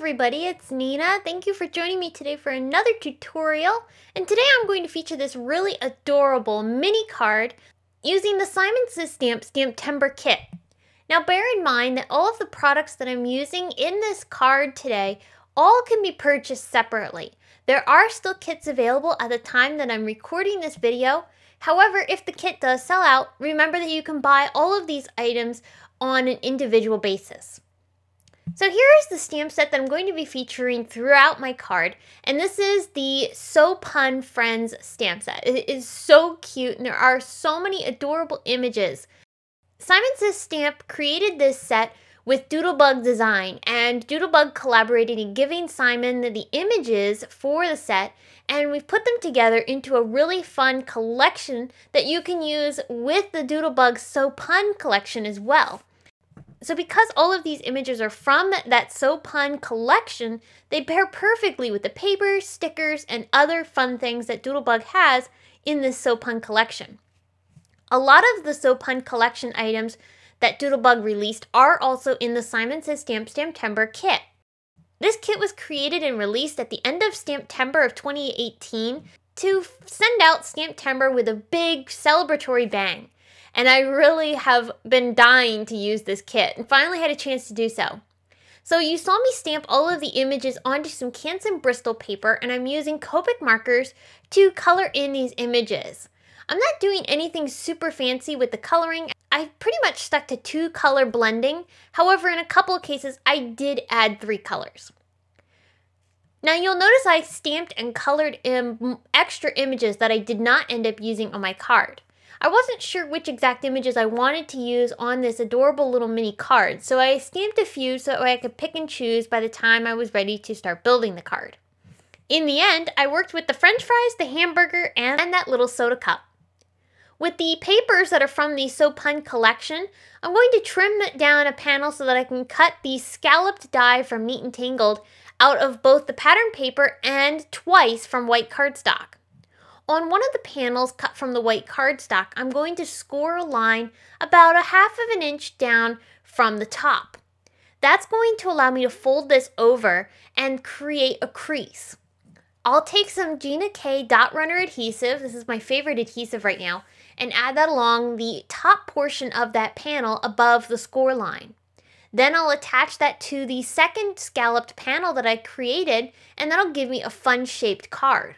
everybody, it's Nina. Thank you for joining me today for another tutorial. And today I'm going to feature this really adorable mini card using the Simon Says Stamp STAMPtember kit. Now bear in mind that all of the products that I'm using in this card today all can be purchased separately. There are still kits available at the time that I'm recording this video. However, if the kit does sell out, remember that you can buy all of these items on an individual basis. So here is the stamp set that I'm going to be featuring throughout my card, and this is the So Pun Friends stamp set. It is so cute and there are so many adorable images. Simon Says Stamp created this set with Doodlebug Design, and Doodlebug collaborated in giving Simon the images for the set, and we've put them together into a really fun collection that you can use with the Doodlebug So Pun collection as well. So because all of these images are from that So Pun collection, they pair perfectly with the paper, stickers, and other fun things that Doodlebug has in this So Pun collection. A lot of the So Pun collection items that Doodlebug released are also in the Simon Says Stamp STAMPtember kit. This kit was created and released at the end of STAMPtember of 2018 to send out STAMPtember with a big celebratory bang. And I really have been dying to use this kit and finally had a chance to do so. So you saw me stamp all of the images onto some Canson Bristol paper, and I'm using Copic markers to color in these images. I'm not doing anything super fancy with the coloring. I pretty much stuck to 2 color blending. However, in a couple of cases, I did add 3 colors. Now you'll notice I stamped and colored in extra images that I did not end up using on my card. I wasn't sure which exact images I wanted to use on this adorable little mini card, so I stamped a few so I could pick and choose by the time I was ready to start building the card. In the end, I worked with the French fries, the hamburger, and that little soda cup. With the papers that are from the So Pun collection, I'm going to trim down a panel so that I can cut the scalloped die from Neat and Tangled out of both the pattern paper and twice from white cardstock. On one of the panels cut from the white cardstock, I'm going to score a line about 1/2 inch down from the top. That's going to allow me to fold this over and create a crease. I'll take some Gina K Dot Runner adhesive, this is my favorite adhesive right now, and add that along the top portion of that panel above the score line. Then I'll attach that to the second scalloped panel that I created, and that'll give me a fun shaped card.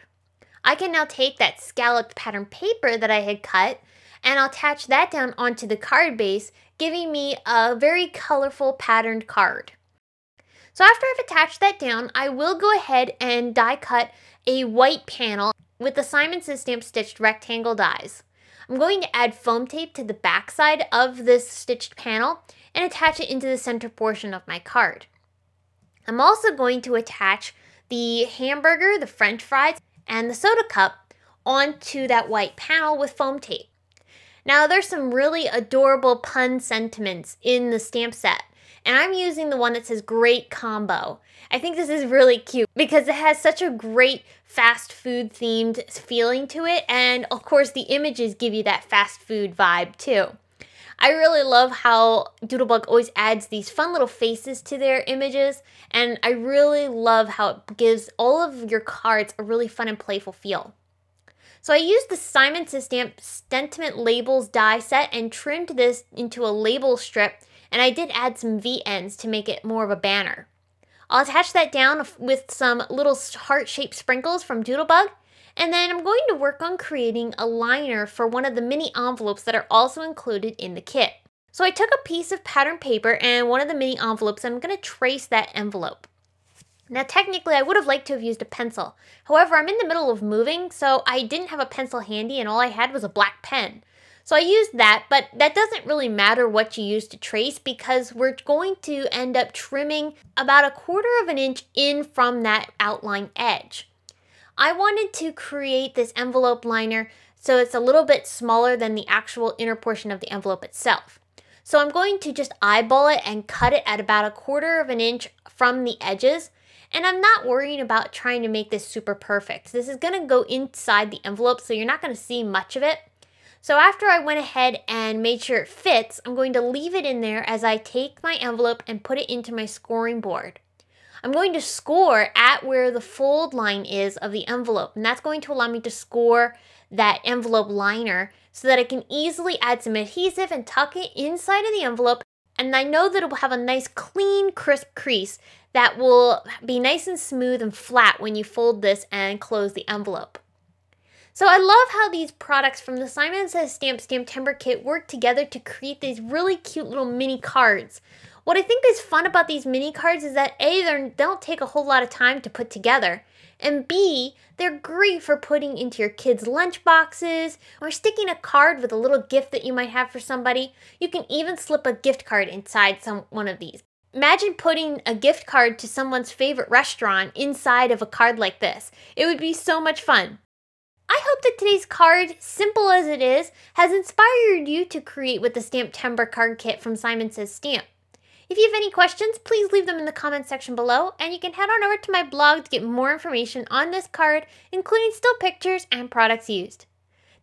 I can now take that scalloped pattern paper that I had cut and I'll attach that down onto the card base, giving me a very colorful patterned card. So after I've attached that down, I will go ahead and die cut a white panel with the Simon Says Stamp stitched rectangle dies. I'm going to add foam tape to the back side of this stitched panel and attach it into the center portion of my card. I'm also going to attach the hamburger, the French fries, and the soda cup onto that white panel with foam tape. Now there's some really adorable pun sentiments in the stamp set, and I'm using the one that says great combo. I think this is really cute because it has such a great fast food themed feeling to it, and of course the images give you that fast food vibe too. I really love how Doodlebug always adds these fun little faces to their images, and I really love how it gives all of your cards a really fun and playful feel. So I used the Simon Says Stamp sentiment labels die set and trimmed this into a label strip, and I did add some V-ends to make it more of a banner. I'll attach that down with some little heart-shaped sprinkles from Doodlebug, and then I'm going to work on creating a liner for one of the mini envelopes that are also included in the kit. So I took a piece of pattern paper and one of the mini envelopes, and I'm going to trace that envelope. Now technically I would have liked to have used a pencil. However, I'm in the middle of moving, so I didn't have a pencil handy and all I had was a black pen. So I used that, but that doesn't really matter what you use to trace because we're going to end up trimming about 1/4 inch in from that outline edge. I wanted to create this envelope liner so it's a little bit smaller than the actual inner portion of the envelope itself. So I'm going to just eyeball it and cut it at about 1/4 inch from the edges. And I'm not worrying about trying to make this super perfect. This is going to go inside the envelope, so you're not going to see much of it. So after I went ahead and made sure it fits, I'm going to leave it in there as I take my envelope and put it into my scoring board. I'm going to score at where the fold line is of the envelope, and that's going to allow me to score that envelope liner so that I can easily add some adhesive and tuck it inside of the envelope, and I know that it will have a nice clean, crisp crease that will be nice and smooth and flat when you fold this and close the envelope. So I love how these products from the Simon Says Stamp STAMPtember kit work together to create these really cute little mini cards. What I think is fun about these mini cards is that A, they don't take a whole lot of time to put together, and B, they're great for putting into your kids' lunch boxes or sticking a card with a little gift that you might have for somebody. You can even slip a gift card inside one of these. Imagine putting a gift card to someone's favorite restaurant inside of a card like this. It would be so much fun. I hope that today's card, simple as it is, has inspired you to create with the STAMPtember card kit from Simon Says Stamp. If you have any questions, please leave them in the comments section below, and you can head on over to my blog to get more information on this card, including still pictures and products used.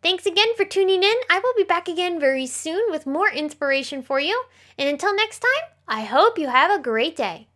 Thanks again for tuning in. I will be back again very soon with more inspiration for you. And until next time, I hope you have a great day.